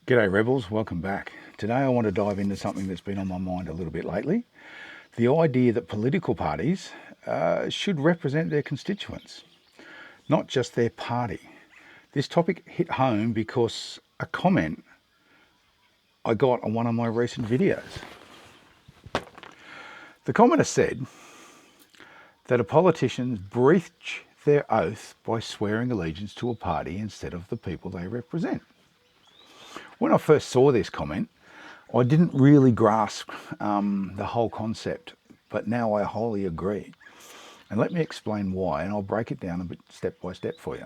G'day Rebels, welcome back. Today I want to dive into something that's been on my mind a little bit lately. The idea that political parties should represent their constituents, not just their party. This topic hit home because a comment I got on one of my recent videos. The commenter said that a politician breach their oath by swearing allegiance to a party instead of the people they represent. When I first saw this comment, I didn't really grasp the whole concept, but now I wholly agree. And let me explain why, and I'll break it down a bit step by step for you.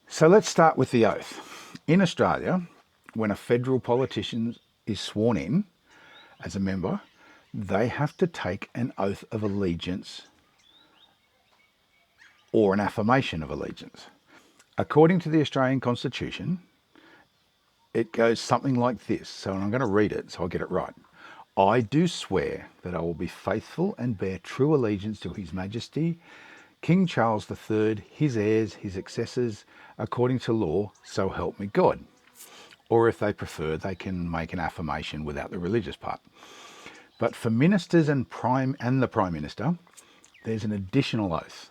So let's start with the oath. In Australia, when a federal politician is sworn in as a member, they have to take an oath of allegiance or an affirmation of allegiance. According to the Australian Constitution, it goes something like this. So I'm going to read it so I get it right. I do swear that I will be faithful and bear true allegiance to His Majesty, King Charles III, his heirs, his successors, according to law, so help me God. Or if they prefer, they can make an affirmation without the religious part. But for ministers and the Prime Minister, there's an additional oath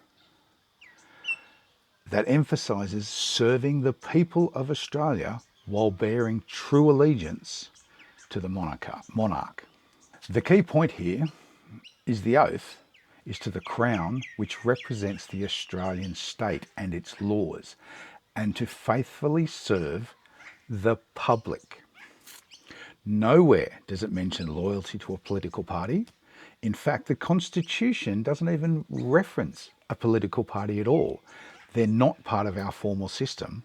that emphasises serving the people of Australia while bearing true allegiance to the monarch. The key point here is the oath is to the Crown, which represents the Australian state and its laws, and to faithfully serve the public. Nowhere does it mention loyalty to a political party. In fact, the Constitution doesn't even reference a political party at all. They're not part of our formal system.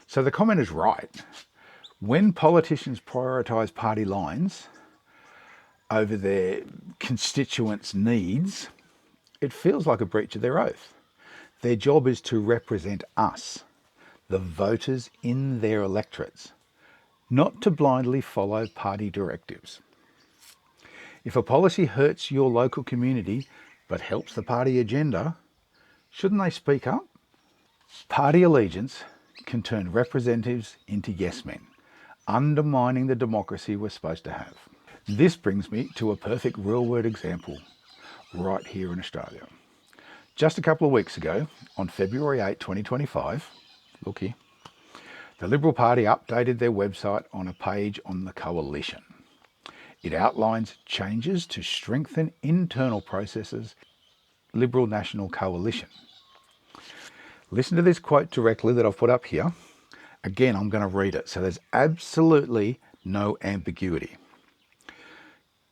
So the comment is right. When politicians prioritise party lines over their constituents' needs, it feels like a breach of their oath. Their job is to represent us, the voters in their electorates, not to blindly follow party directives. If a policy hurts your local community but helps the party agenda, shouldn't they speak up? Party allegiance can turn representatives into yes men, undermining the democracy we're supposed to have. This brings me to a perfect real-world example right here in Australia. Just a couple of weeks ago, on February 8, 2025, look here, the Liberal Party updated their website on a page on the coalition. It outlines changes to strengthen internal processes, Liberal National Coalition. Listen to this quote directly that I've put up here. Again, I'm going to read it, so there's absolutely no ambiguity.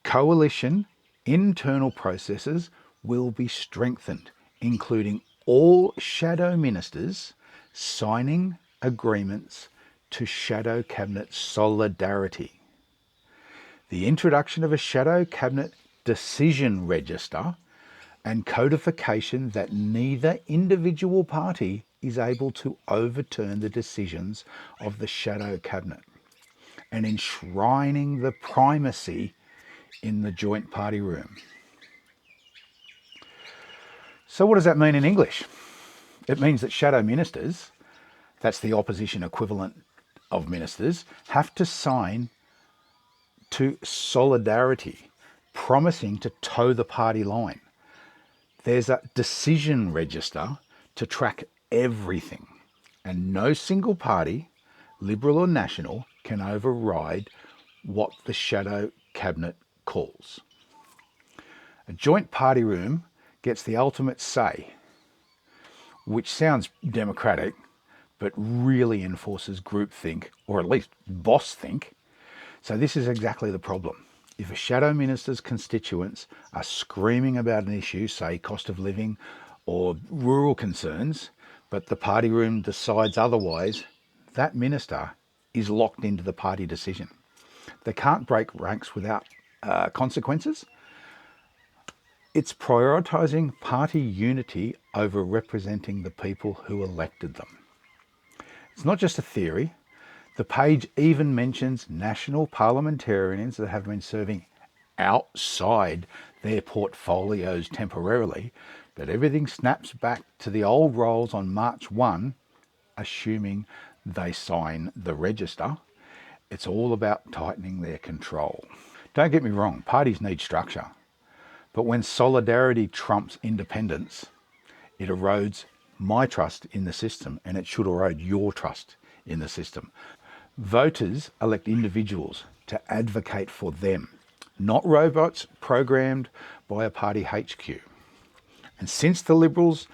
Coalition internal processes will be strengthened, including all shadow ministers signing agreements to shadow cabinet solidarity. The introduction of a shadow cabinet decision register and codification that neither individual party is able to overturn the decisions of the shadow cabinet, and enshrining the primacy in the joint party room. So what does that mean in English? It means that shadow ministers, that's the opposition equivalent of ministers, have to sign to solidarity, promising to toe the party line. There's a decision register to track everything, and no single party, Liberal or National, can override what the shadow cabinet calls. A joint party room gets the ultimate say, which sounds democratic, but really enforces groupthink, or at least boss think. So this is exactly the problem. If a shadow minister's constituents are screaming about an issue, say cost of living or rural concerns, but the party room decides otherwise, that minister is locked into the party decision. They can't break ranks without consequences. It's prioritising party unity over representing the people who elected them. It's not just a theory. The page even mentions national parliamentarians that have been serving outside their portfolios temporarily, but everything snaps back to the old roles on March 1, assuming they sign the register, It's all about tightening their control. Don't get me wrong, parties need structure. But when solidarity trumps independence, it erodes my trust in the system, and it should erode your trust in the system. Voters elect individuals to advocate for them, not robots programmed by a party HQ. And since the Liberals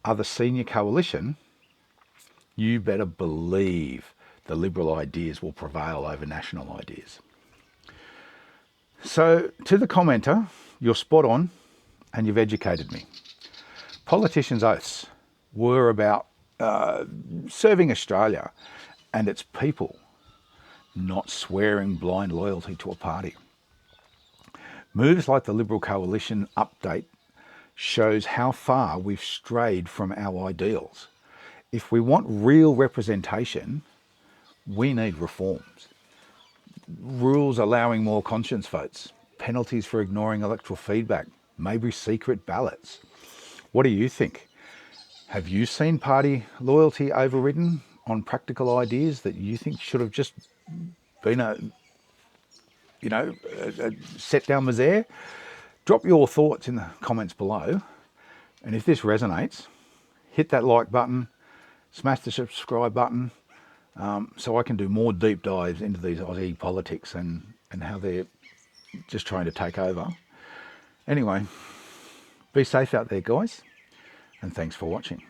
are the senior coalition, you better believe the Liberal ideas will prevail over national ideas. So to the commenter, you're spot on and you've educated me. Politicians' oaths were about serving Australia and its people, not swearing blind loyalty to a party. Moves like the Liberal coalition update shows how far we've strayed from our ideals. If we want real representation, we need reforms. Rules allowing more conscience votes, penalties for ignoring electoral feedback, maybe secret ballots. What do you think? Have you seen party loyalty overridden on practical ideas that you think should have just been a set down misère? Drop your thoughts in the comments below. And if this resonates, hit that like button, smash the subscribe button, so I can do more deep dives into these Aussie politics and how they're just trying to take over. Anyway, be safe out there, guys, and thanks for watching.